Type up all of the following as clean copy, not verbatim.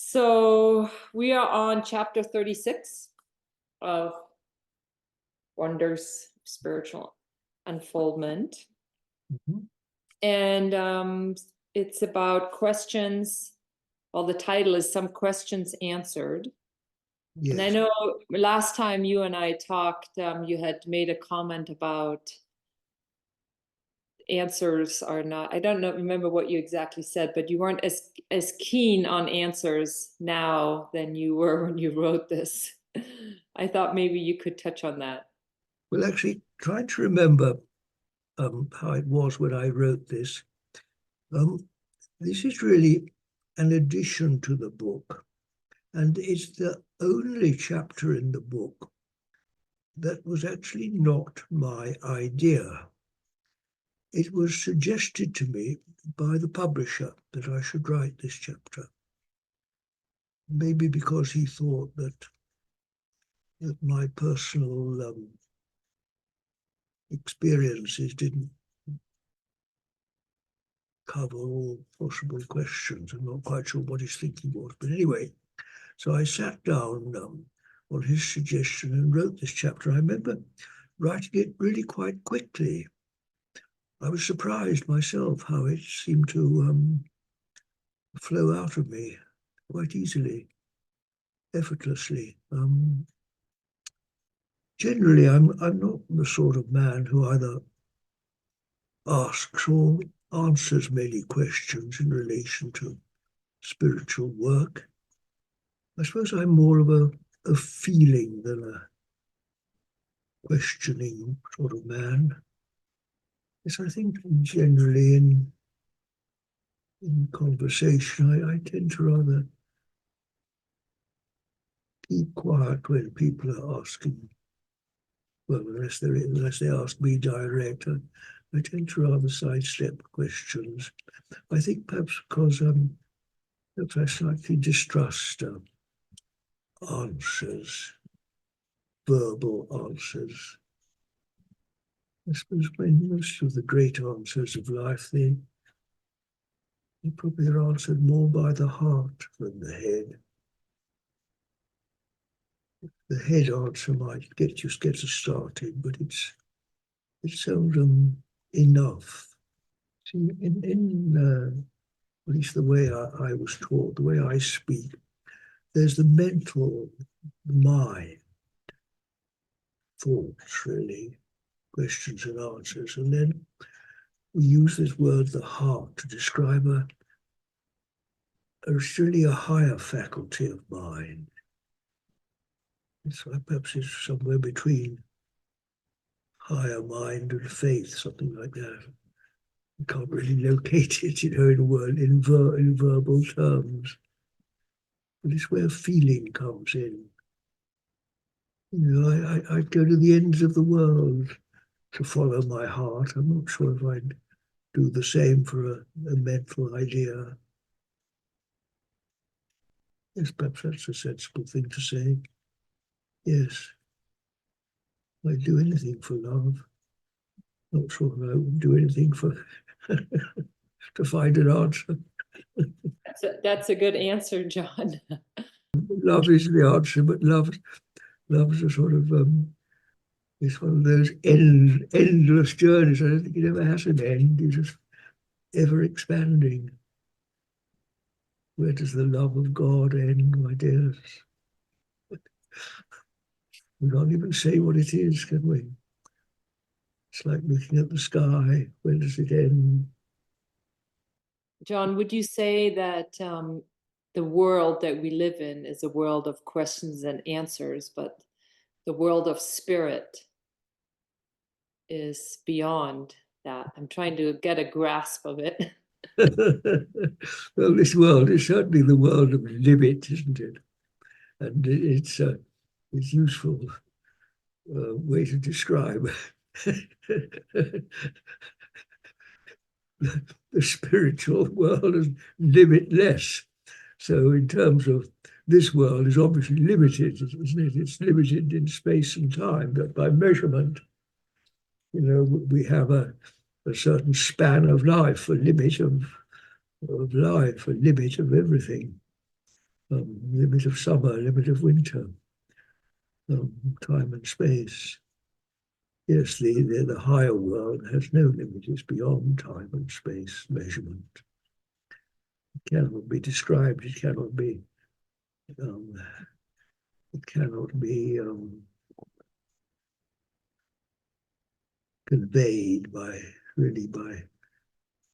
So we are on chapter 36 of Wonders of Spiritual Unfoldment. Mm-hmm. And it's about questions. Well, the title is Some Questions Answered. Yes. And I know last time you and I talked, you had made a comment about answers are not, I don't remember what you exactly said, but you weren't as keen on answers now than you were when you wrote this. I thought maybe you could touch on that. Well, actually, trying to remember how it was when I wrote this. This is really an addition to the book, and it's the only chapter in the book that was actually not my idea. It was suggested to me by the publisher that I should write this chapter. Maybe because he thought that my personal experiences didn't cover all possible questions. I'm not quite sure what his thinking was. But anyway, so I sat down on his suggestion and wrote this chapter. I remember writing it really quite quickly. I was surprised myself how it seemed to flow out of me quite easily, effortlessly. Generally, I'm not the sort of man who either asks or answers many questions in relation to spiritual work. I suppose I'm more of a feeling than a questioning sort of man. Yes, I think generally in conversation, I tend to rather keep quiet when people are asking. Well, unless they ask me direct, I tend to rather sidestep questions. I think perhaps because I slightly distrust answers, verbal answers. I suppose when most of the great answers of life, they probably are answered more by the heart than the head. The head answer might get us started, but it's seldom enough. See, in at least the way I was taught, the way I speak, there's the mental mind, thoughts really, questions and answers, and then we use this word, the heart, to describe really a higher faculty of mind. Perhaps it's somewhere between higher mind and faith, something like that. You can't really locate it, in a word, in verbal terms. But it's where feeling comes in. I'd go to the ends of the world to follow my heart. I'm not sure if I'd do the same for a mental idea. Yes, perhaps that's a sensible thing to say. Yes, I'd do anything for love. Not sure I would do anything for to find an answer. That's a good answer, John. Love is the answer, but love's a sort of it's one of those endless journeys. I don't think it ever has an end. It's just ever expanding. Where does the love of God end, my dears? We can't even say what it is, can we? It's like looking at the sky. Where does it end? John, would you say that the world that we live in is a world of questions and answers, but the world of spirit is beyond that? I'm trying to get a grasp of it. Well, this world is certainly the world of limit, isn't it? And it's useful way to describe the spiritual world as limitless. So in terms of this world is obviously limited, isn't it? It's limited in space and time, but by measurement, we have a certain span of life, a limit of life, a limit of everything. limit of summer, limit of winter, time and space. Yes, the higher world has no limit, it's beyond time and space measurement. It cannot be described, it cannot be conveyed by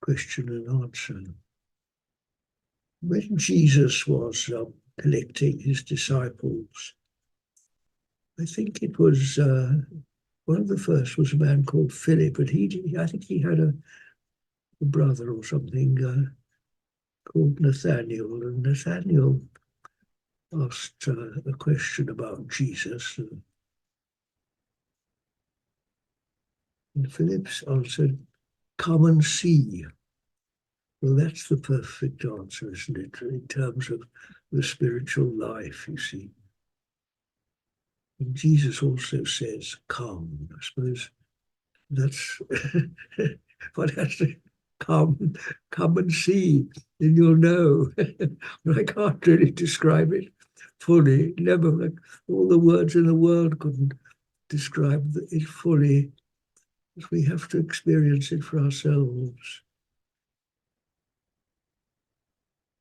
question and answer. When Jesus was collecting his disciples, I think it was one of the first was a man called Philip, but I think he had a brother or something called Nathaniel, and Nathaniel asked a question about Jesus, and Philip answered, "Come and see." Well, that's the perfect answer, isn't it, in terms of the spiritual life, you see. And Jesus also says, "Come." I suppose that's what has to come and see, and you'll know. But I can't really describe it fully. Never, like, all the words in the world couldn't describe it fully. We have to experience it for ourselves.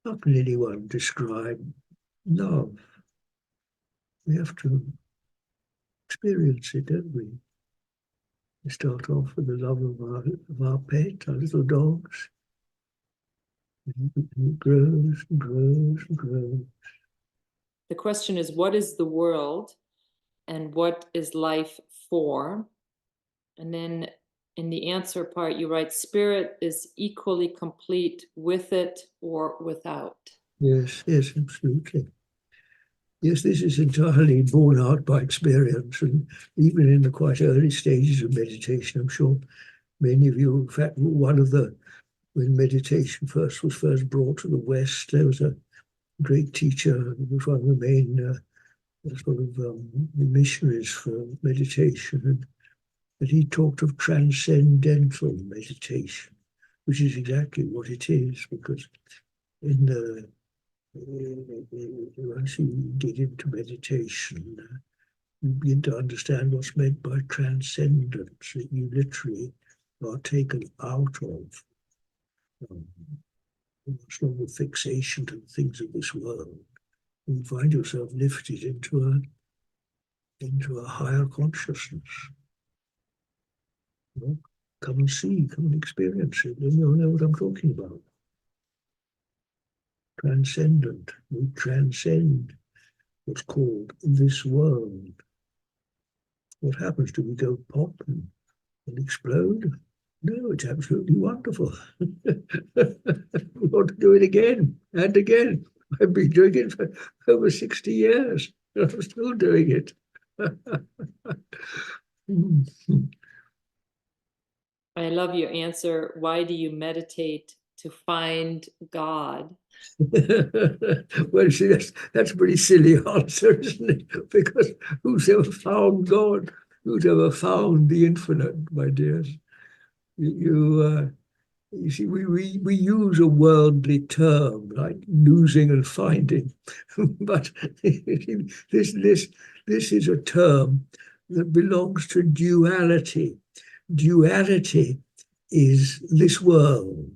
How can anyone describe love? We have to experience it, don't we? We start off with the love of our pet, our little dogs. It grows and grows and grows. The question is, what is the world and what is life for? And then in the answer part, you write, spirit is equally complete with it or without. Yes, yes, absolutely. Yes, this is entirely borne out by experience, and even in the quite early stages of meditation, I'm sure many of you, in fact, when meditation was first brought to the West, there was a great teacher who was one of the main missionaries for meditation, and he talked of transcendental meditation, which is exactly what it is, because once you get into meditation, you begin to understand what's meant by transcendence, that you literally are taken out of it's not a fixation to the things of this world. You find yourself lifted into a higher consciousness. You know, come and see, come and experience it, and you'll know what I'm talking about. Transcendent. We transcend what's called this world. What happens? Do we go pop and explode? No, it's absolutely wonderful. We want to do it again and again. I've been doing it for over 60 years. I'm still doing it. I love your answer. Why do you meditate? To find God. Well, see, that's a pretty silly answer, isn't it? Because who's ever found God? Who's ever found the infinite, my dears? You see, we use a worldly term like losing and finding, but this is a term that belongs to duality. Duality is this world.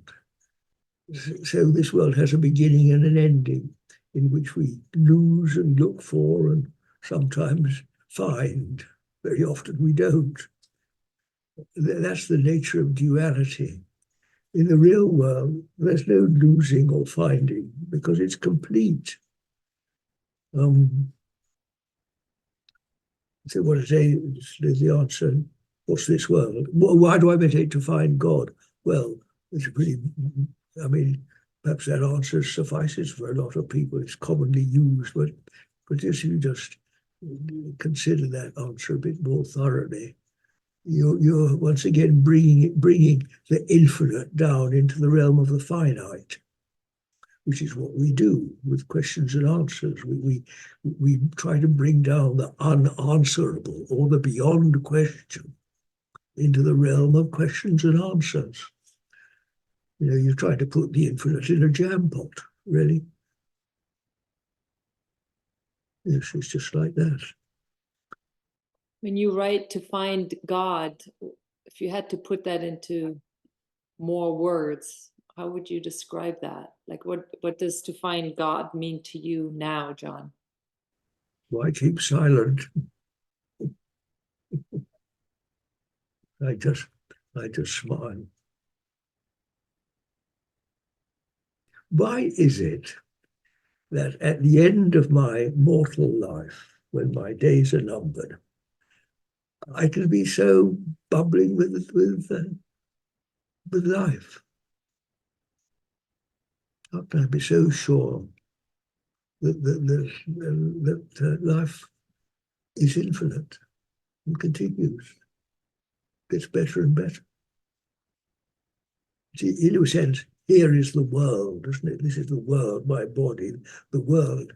So this world has a beginning and an ending, in which we lose and look for and sometimes find. Very often we don't. That's the nature of duality. In the real world, there's no losing or finding because it's complete. So what I say is the answer, what's this world? Why do I meditate? To find God? Well, it's a pretty, perhaps that answer suffices for a lot of people. It's commonly used, but if you just consider that answer a bit more thoroughly, you're once again bringing the infinite down into the realm of the finite, which is what we do with questions and answers. We try to bring down the unanswerable or the beyond question into the realm of questions and answers. You try to put the infinite in a jam pot, really. Yes, it's just like that. When you write to find God, if you had to put that into more words, how would you describe that? Like what does to find God mean to you now, John? Why keep silent? I just smile. Why is it that at the end of my mortal life, when my days are numbered, I can be so bubbling with life? How can I be so sure that life is infinite and continues, gets better and better? See, in a sense, here is the world, isn't it? This is the world, my body, the world.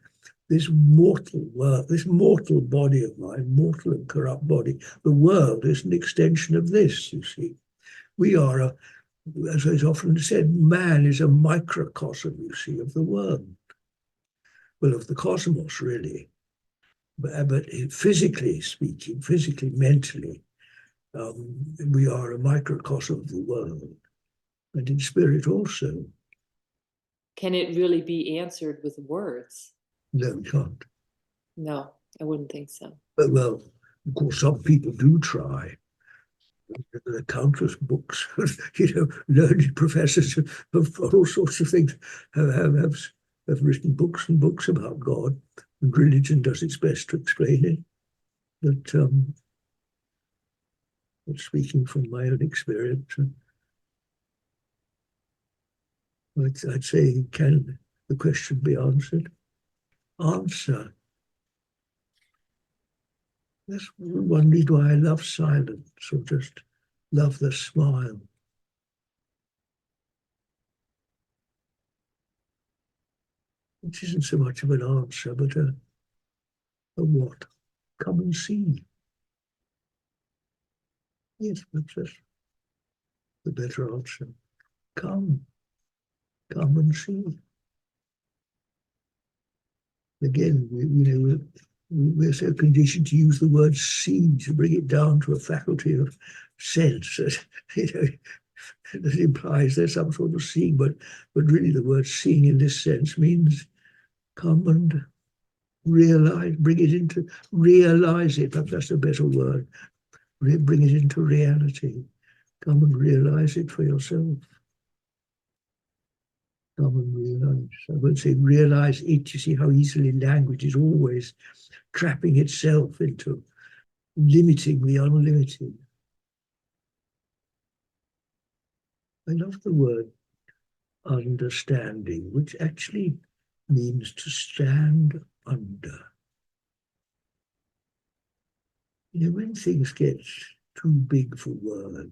This mortal world, this mortal body of mine, mortal and corrupt body, the world is an extension of this, you see. We are, as is often said, man is a microcosm, you see, of the world. Well, of the cosmos, really. But physically speaking, physically, mentally, we are a microcosm of the world. And in spirit also. Can it really be answered with words? No, we can't. No, I wouldn't think so. But, well, of course, some people do try. There are countless books, learned professors of all sorts of things have written books and books about God, and religion does its best to explain it. But speaking from my own experience, I'd say, can the question be answered? Answer. That's one reason why I love silence, or just love the smile. Which isn't so much of an answer, but a what? Come and see. Yes, that's the better answer. Come and see. Again, we're so conditioned to use the word see, to bring it down to a faculty of sense. That implies there's some sort of seeing, but really the word seeing in this sense means come and realize, realize it. Perhaps that's a better word. Bring it into reality. Come and realize it for yourself. Come and realize. I won't say realize it. You see how easily language is always trapping itself into limiting the unlimited. I love the word understanding, which actually means to stand under. When things get too big for words,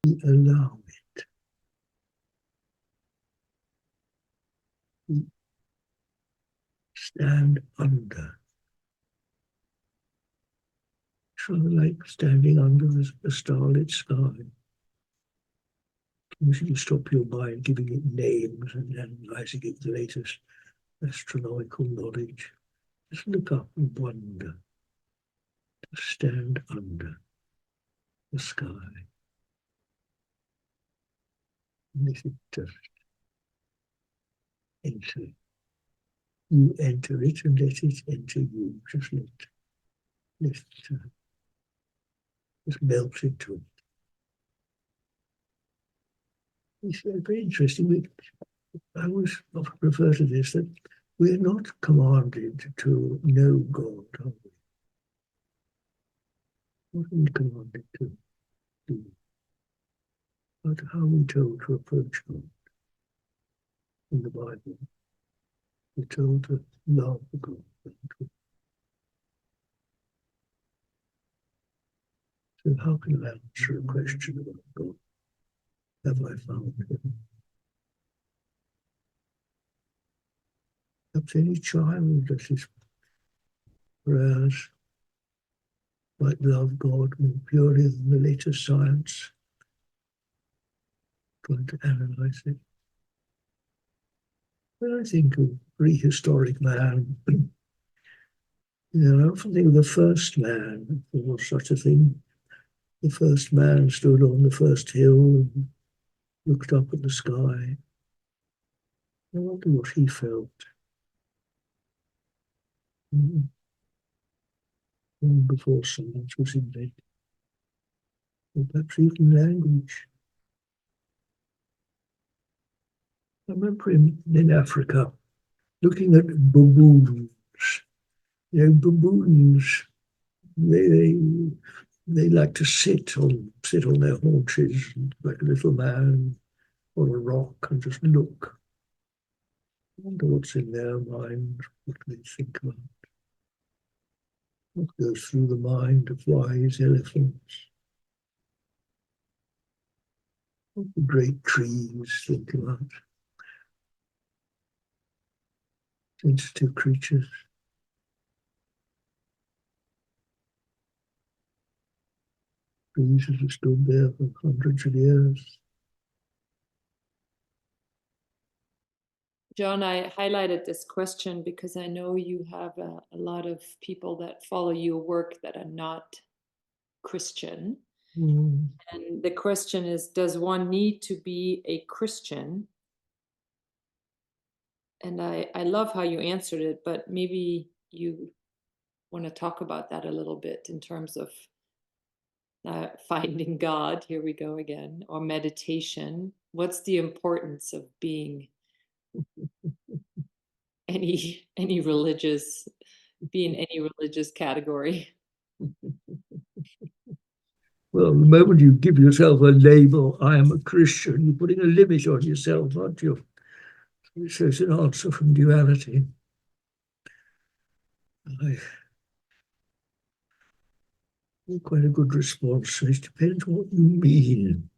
we allow it. We stand under. Sort of like standing under a starlit sky. You stop your mind giving it names and analysing it with the latest astronomical knowledge. Just look up and wonder. To stand under the sky. And let it just enter. You enter it and let it enter you. Just let it just melt into it. It's very interesting. I always often refer to this, that we're not commanded to know God, are we? What are we commanded to do? But how are we told to approach God in the Bible? We're told to love God. So how can I answer a question about God? Have I found him? Perhaps any child that is prayers might love God more purely than the latest science, trying to analyze it. When I think of prehistoric man, I often think of the first man, if there was such a thing. The first man stood on the first hill and looked up at the sky. I wonder what he felt. Long before science was invented, or perhaps even language. I remember in Africa looking at baboons. Baboons, they they like to sit on their haunches like a little man on a rock and just look. I wonder what's in their mind, what they think about, what goes through the mind of wise elephants, what the great trees think about, sensitive creatures. Trees have stood there for hundreds of years. John, I highlighted this question because I know you have a lot of people that follow your work that are not Christian. Mm. And the question is, does one need to be a Christian? And I love how you answered it, but maybe you want to talk about that a little bit in terms of finding God, here we go again, or meditation. What's the importance of being any religious, be in any religious category? Well, the moment you give yourself a label, I am a Christian, you're putting a limit on yourself, aren't you? So it's an answer from duality. Quite a good response. It depends what you mean.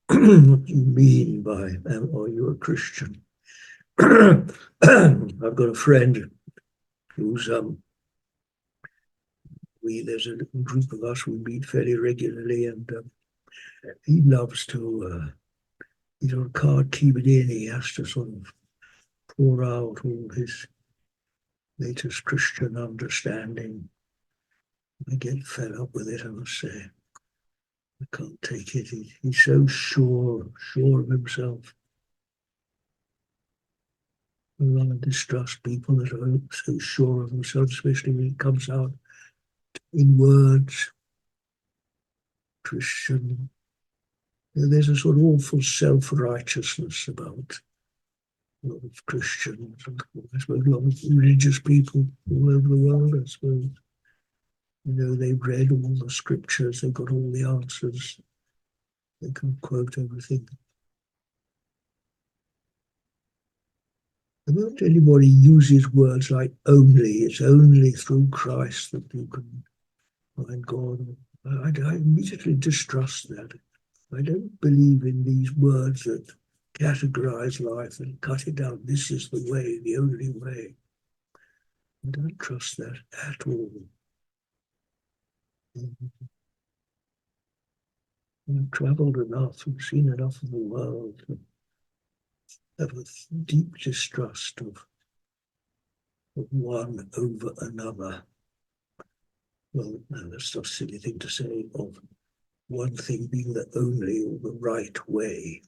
What you mean by, are you a Christian? I've got a friend who's there's a group of us we meet fairly regularly, and he loves to he's on card keep it in. He has to sort of pour out all his latest Christian understanding. I get fed up with it, I must say. I can't take it. He's so sure of himself. I distrust people that are so sure of themselves, especially when it comes out in words. Christian. There's a sort of awful self-righteousness about a lot of Christians, and I suppose a lot of religious people all over the world, I suppose. They've read all the scriptures, they've got all the answers, they can quote everything. The moment anybody uses words like only, it's only through Christ that you can find God, I immediately distrust that. I don't believe in these words that categorize life and cut it down. This is the way, the only way. I don't trust that at all. I've traveled enough and seen enough of the world to have a deep distrust of one over another. Well, no, that's just a silly thing to say, of one thing being the only or the right way.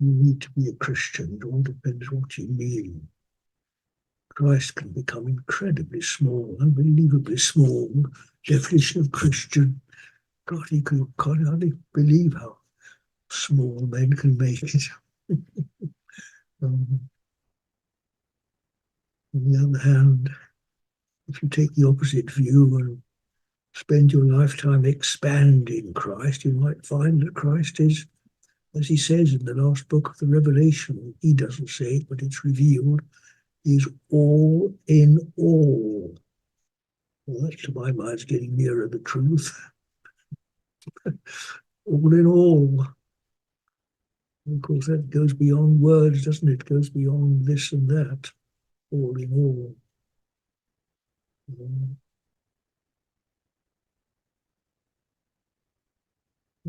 You need to be a Christian. It all depends what you mean. Christ can become incredibly small, unbelievably small. Definition of Christian. God, he can't hardly believe how small men can make it. On the other hand, if you take the opposite view and spend your lifetime expanding Christ, you might find that Christ is, as he says in the last book of the Revelation, he doesn't say it, but it's revealed, is all in all. Well, that, to my mind, is getting nearer the truth. All in all. And of course, that goes beyond words, doesn't it? It goes beyond this and that. All in all.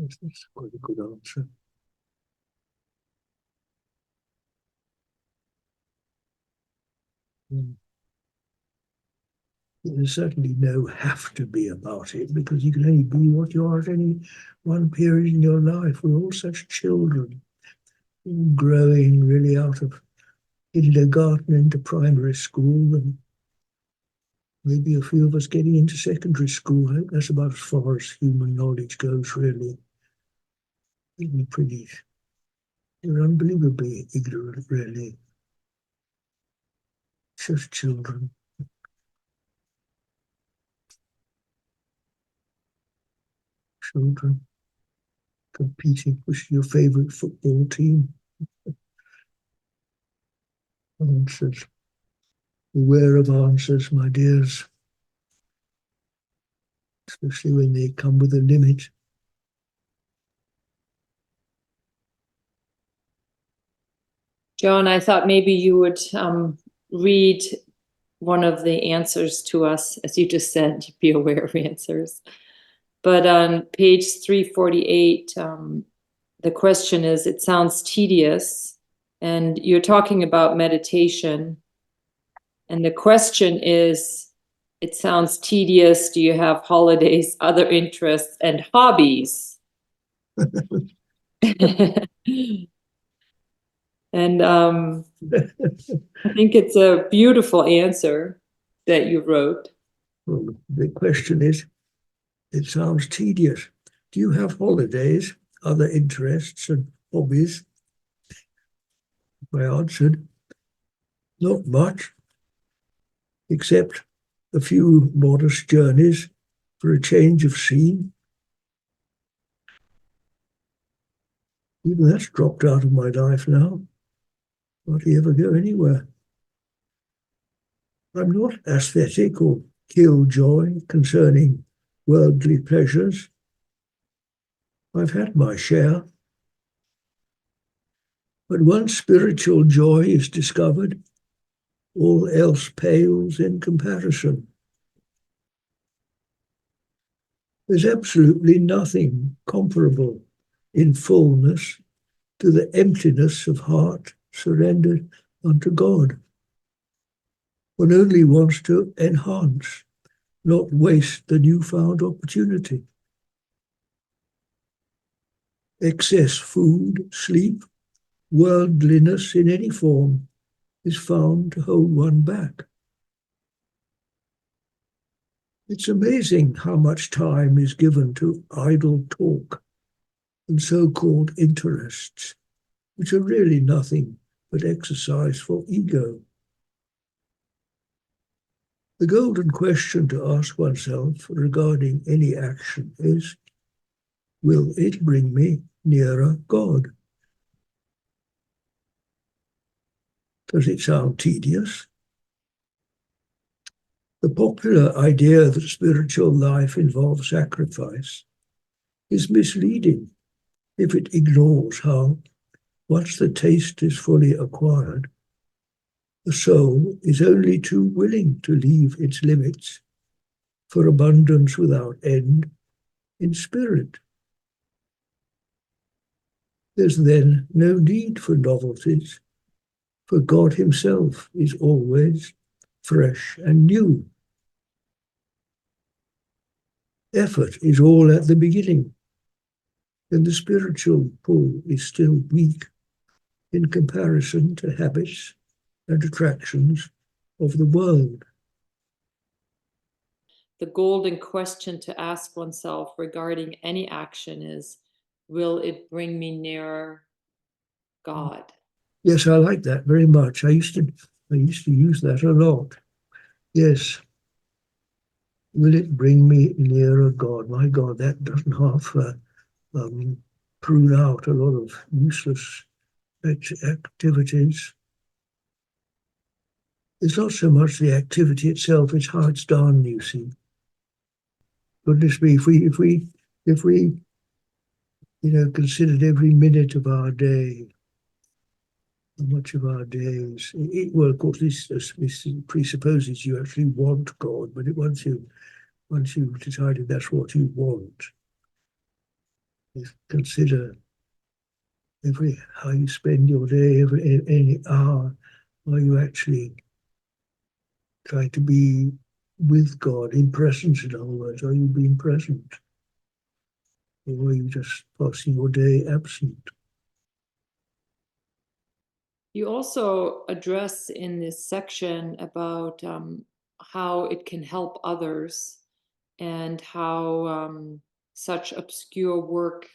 That's quite a good answer. There's certainly no have to be about it, because you can only be what you are at any one period in your life. We're all such children, growing really out of kindergarten into primary school, and maybe a few of us getting into secondary school. I think that's about as far as human knowledge goes, really. We're unbelievably ignorant, really. Just children. Children competing. What's your favorite football team? Answers. Beware of answers, my dears, especially when they come with a limit. Joan, I thought maybe you would read one of the answers to us. As you just said, be aware of answers. But on page 348, the question is, it sounds tedious, and you're talking about meditation. And the question is, it sounds tedious. Do you have holidays, other interests, and hobbies? And I think it's a beautiful answer that you wrote. Well, the question is, it sounds tedious. Do you have holidays, other interests, and hobbies? I answered, not much, except a few modest journeys for a change of scene. Even that's dropped out of my life now. Hardly ever go anywhere. I'm not aesthetic or killjoy concerning worldly pleasures. I've had my share. But once spiritual joy is discovered, all else pales in comparison. There's absolutely nothing comparable in fullness to the emptiness of heart surrendered unto God. One only wants to enhance, not waste the newfound opportunity. Excess food, sleep, worldliness in any form is found to hold one back. It's amazing how much time is given to idle talk and so-called interests, which are really nothing but exercise for ego. The golden question to ask oneself regarding any action is, will it bring me nearer God? Does it sound tedious? The popular idea that spiritual life involves sacrifice is misleading if it ignores how, once the taste is fully acquired, the soul is only too willing to leave its limits for abundance without end in spirit. There's then no need for novelties, for God himself is always fresh and new. Effort is all at the beginning, and the spiritual pull is still weak in comparison to habits and attractions of the world. The golden question to ask oneself regarding any action is, will it bring me nearer God? Yes, I like that very much. I used to use that a lot. Yes. Will it bring me nearer God? My God, that doesn't half prune out a lot of useless activities. It's not so much the activity itself, it's how it's done, you see. Goodness me, if we considered every minute of our day, how much of our days, well, of course, this presupposes you actually want God, but once you've decided that's what you want, consider how you spend your day, any hour, are you actually trying to be with God, in presence, in other words? Are you being present? Or are you just passing your day absent? You also address in this section about how it can help others and how such obscure work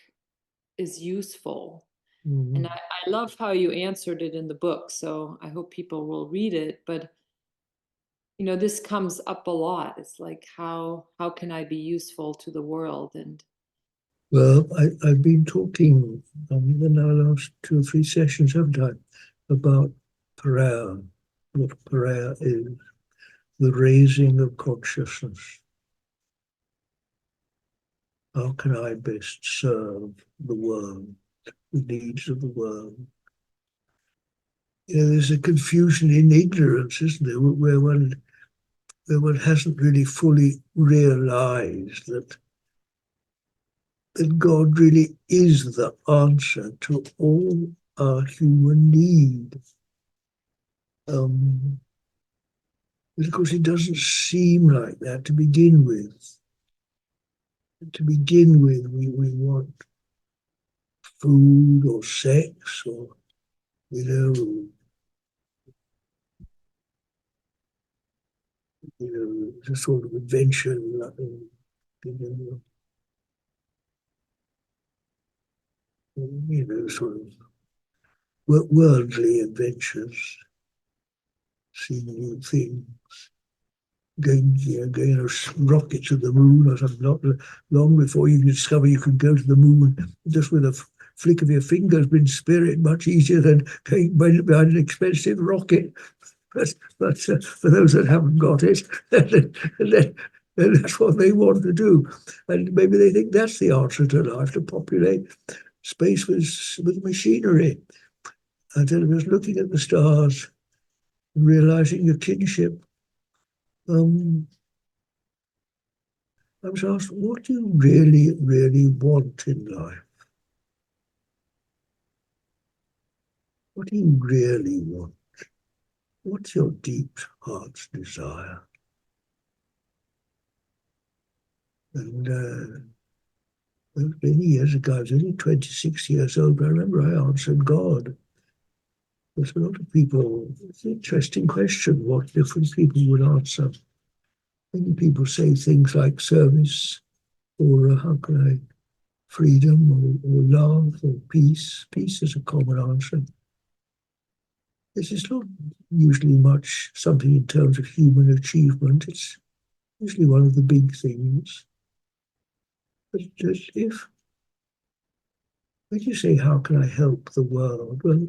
is useful. Mm-hmm. And I love how you answered it in the book, so I hope people will read it. But this comes up a lot. It's like how can I be useful to the world? And Well, I've been talking in our last 2 or 3 sessions, haven't I, about prayer, what prayer is, the raising of consciousness. How can I best serve the world, the needs of the world? There's a confusion in ignorance, isn't there, where one hasn't really fully realized that God really is the answer to all our human need. But of course, it doesn't seem like that to begin with. To begin with, we want food or sex or, the sort of adventure, sort of worldly adventures, seeing new things, going on a rocket to the moon or something. Not long before you discover you can go to the moon just with a flick of your fingers, in spirit, much easier than going behind an expensive rocket. But for those that haven't got it, then that's what they want to do. And maybe they think that's the answer to life, to populate space with machinery. And then just looking at the stars and realizing your kinship. I was asked, what do you really, really want in life? What do you really want? What's your deep heart's desire? And many years ago, I was only 26 years old, but I remember I answered God. There's a lot of people, it's an interesting question what different people would answer. Many people say things like service, or how can I, freedom, or love, or peace. Peace is a common answer. This is not usually much something in terms of human achievement. It's usually one of the big things. But when you say, how can I help the world? Well,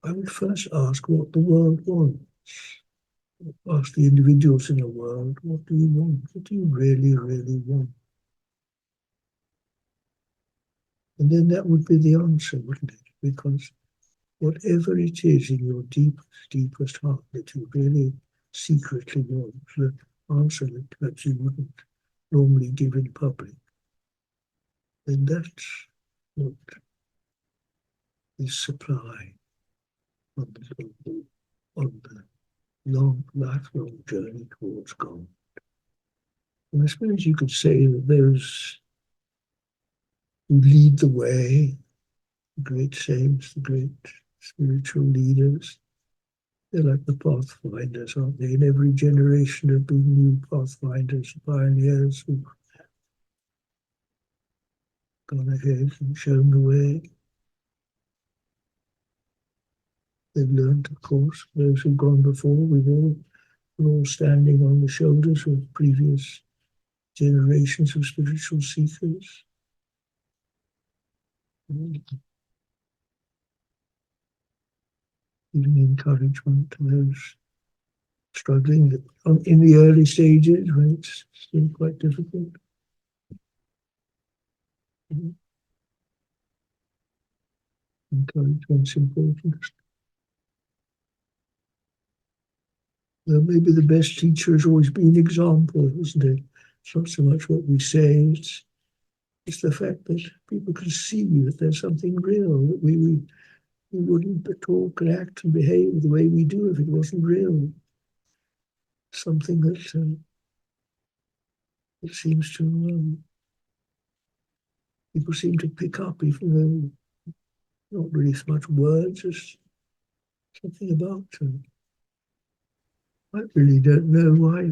I would first ask what the world wants. Ask the individuals in the world, what do you want? What do you really, really want? And then that would be the answer, wouldn't it? Because whatever it is in your deepest heart that you really secretly want, the answer that perhaps you wouldn't normally give in public, then that's what is supply on the lifelong journey towards God. And I suppose you could say that those who lead the way, the great saints, the great spiritual leaders, they're like the pathfinders, aren't they? In every generation there have been new pathfinders, pioneers who've gone ahead and shown the way. They've learned, of course, those who've gone before. We're all standing on the shoulders of previous generations of spiritual seekers. Giving encouragement to those struggling in the early stages when it's still quite difficult. Encouragement's important. Well, maybe the best teacher has always been example, isn't it? It's not so much what we say, it's It's the fact that people can see that there's something real, that we wouldn't talk and act and behave the way we do if it wasn't real. Something that it seems to people seem to pick up, even though not really so much words as something about them. I really don't know why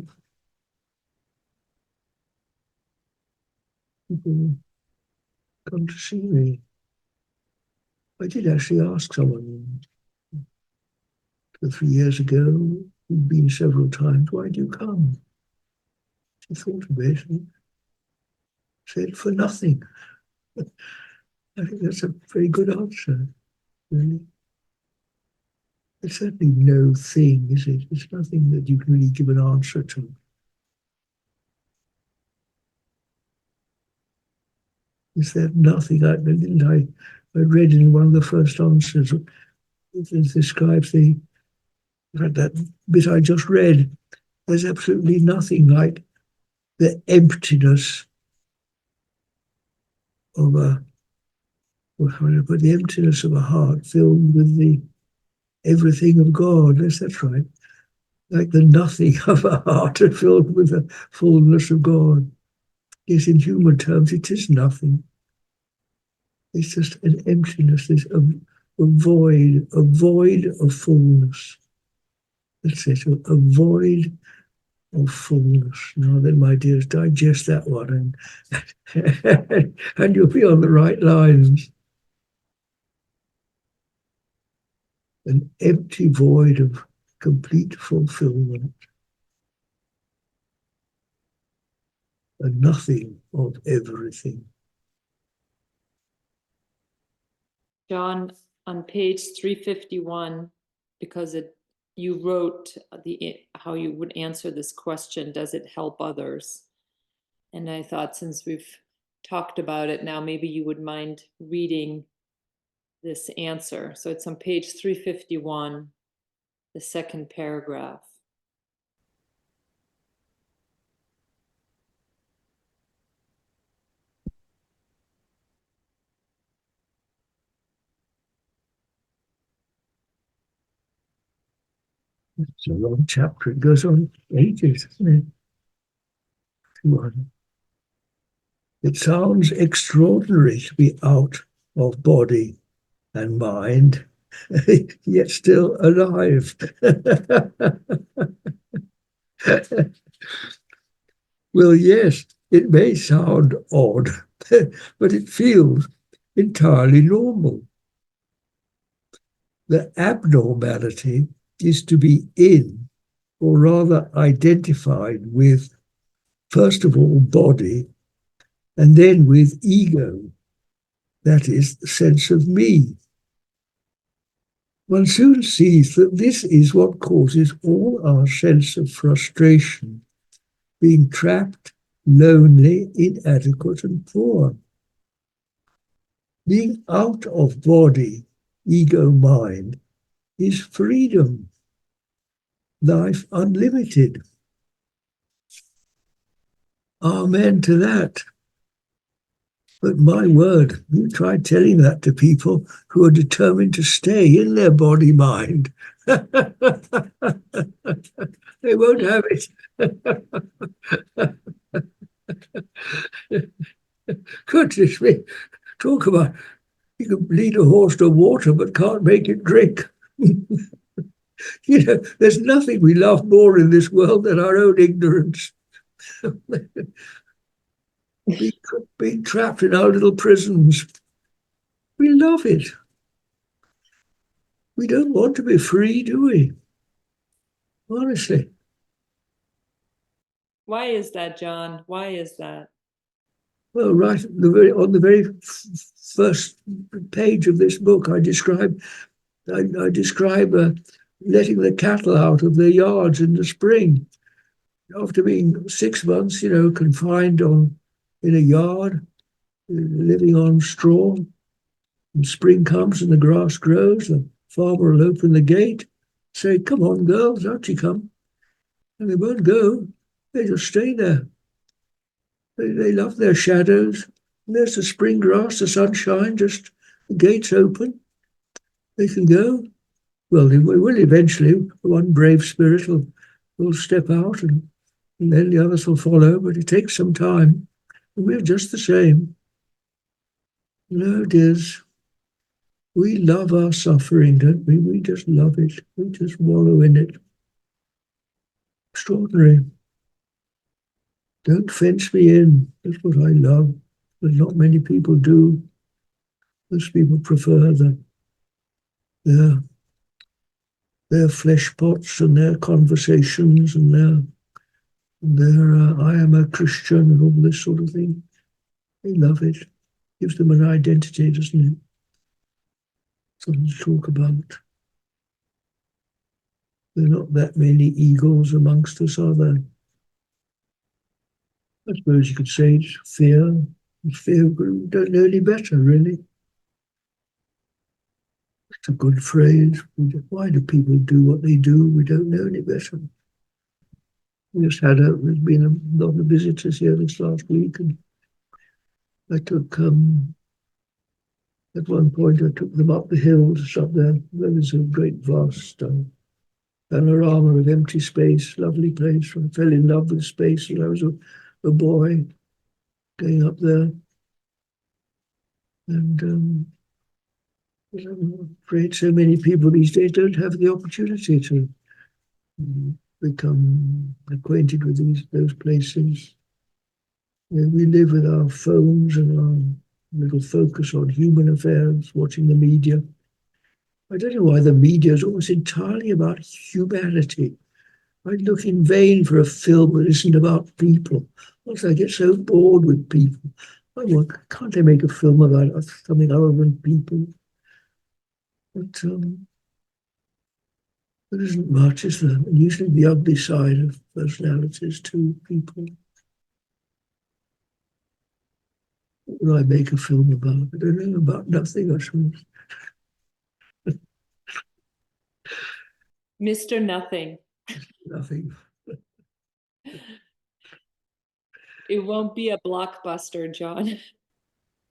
people come to see me. I did actually ask someone 2 or 3 years ago, who'd been several times, why do you come? She thought a bit and said, for nothing. I think that's a very good answer, really. It's certainly no thing, is it? It's nothing that you can really give an answer to. Is there nothing? I read in one of the first answers, it describes that bit I just read. There's absolutely nothing like the emptiness of how do I put the emptiness of a heart filled with the everything of God. Yes, that's right. Like the nothing of a heart filled with the fullness of God. Yes, in human terms, it is nothing. It's just an emptiness. There's a void of fullness. That's it, a void of fullness. Now then, my dears, digest that one and you'll be on the right lines. An empty void of complete fulfillment. A nothing of everything. John, on page 351, because you wrote how you would answer this question, does it help others? And I thought, since we've talked about it now, maybe you would mind reading this answer. So it's on page 351, the second paragraph. It's a long chapter. It goes on ages, doesn't it? It sounds extraordinary to be out of body and mind, yet still alive. Well, yes, it may sound odd, but it feels entirely normal. The abnormality is to be in, or rather identified with, first of all, body, and then with ego, that is, the sense of me. One soon sees that this is what causes all our sense of frustration, being trapped, lonely, inadequate, and poor. Being out of body, ego, mind, is freedom, life unlimited. Amen to that. But my word, you try telling that to people who are determined to stay in their body mind. They won't have it. Goodness me, talk about you can lead a horse to water but can't make it drink. You know, there's nothing we love more in this world than our own ignorance. being trapped in our little prisons. We love it. We don't want to be free, do we? Honestly. Why is that, John? Why is that? Well, right on the very first page of this book, I describe letting the cattle out of their yards in the spring. After being 6 months, confined in a yard, living on straw, and spring comes and the grass grows, the farmer will open the gate, say, "Come on, girls, out you come." And they won't go. They just stay there. They love their shadows. There's the spring grass, the sunshine, just the gates open. They can go. Well, they will eventually. One brave spirit will step out and then the others will follow, but it takes some time. And we're just the same. No, dears, we love our suffering, don't we? We just love it. We just wallow in it. Extraordinary. Don't fence me in. That's what I love. But not many people do. Most people prefer their flesh pots and their conversations and their I am a Christian and all this sort of thing. They love it. Gives them an identity, doesn't it? Something to talk about. There are not that many eagles amongst us, are there? I suppose you could say it's fear. Fear, we don't know any better, really. It's a good phrase. Why do people do what they do? We don't know any better. There's been a lot of visitors here this last week, and I took, at one point, I took them up the hills up there. There was a great vast panorama of empty space, lovely place. I fell in love with space when I was a boy going up there. And I'm afraid so many people these days don't have the opportunity to become acquainted with those places. We live with our phones and our little focus on human affairs, watching the media. I don't know why the media is almost entirely about humanity. I'd look in vain for a film that isn't about people. Also, I get so bored with people. Can't they make a film about something other than people? But there isn't much, is there? And usually the ugly side of personalities to people. What would I make a film about? I don't know, about nothing, I suppose. Mr. Nothing. Nothing. It won't be a blockbuster, John.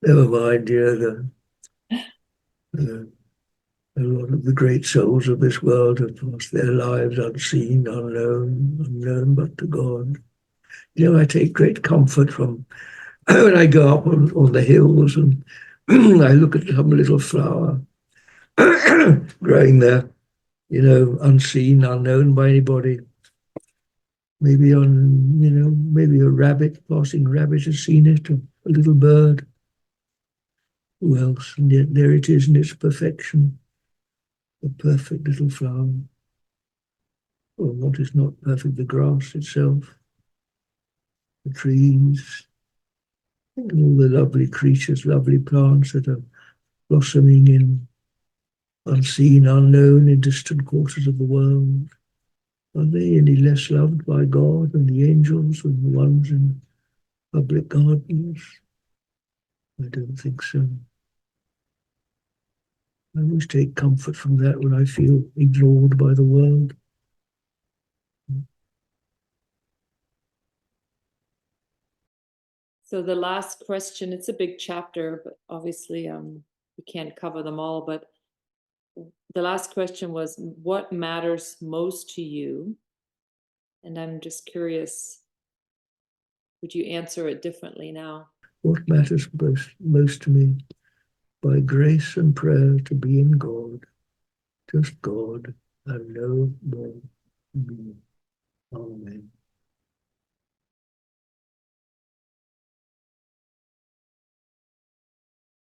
Never mind, dear. A lot of the great souls of this world have lost their lives unseen, unknown but to God. You know, I take great comfort from when I go up on the hills and I look at some little flower growing there, you know, unseen, unknown by anybody. Maybe maybe a passing rabbit has seen it, or a little bird. Who else? And yet there it is in its perfection, a perfect little flower. Well, what is not perfect? The grass itself, the trees, and all the lovely creatures, lovely plants that are blossoming in unseen, unknown, in distant quarters of the world. Are they any less loved by God than the angels and the ones in public gardens? I don't think so. I always take comfort from that when I feel ignored by the world. So the last question, it's a big chapter, but obviously we can't cover them all, but the last question was, what matters most to you? And I'm just curious, would you answer it differently now? What matters most to me? By grace and prayer to be in God, just God, and no more me. Amen.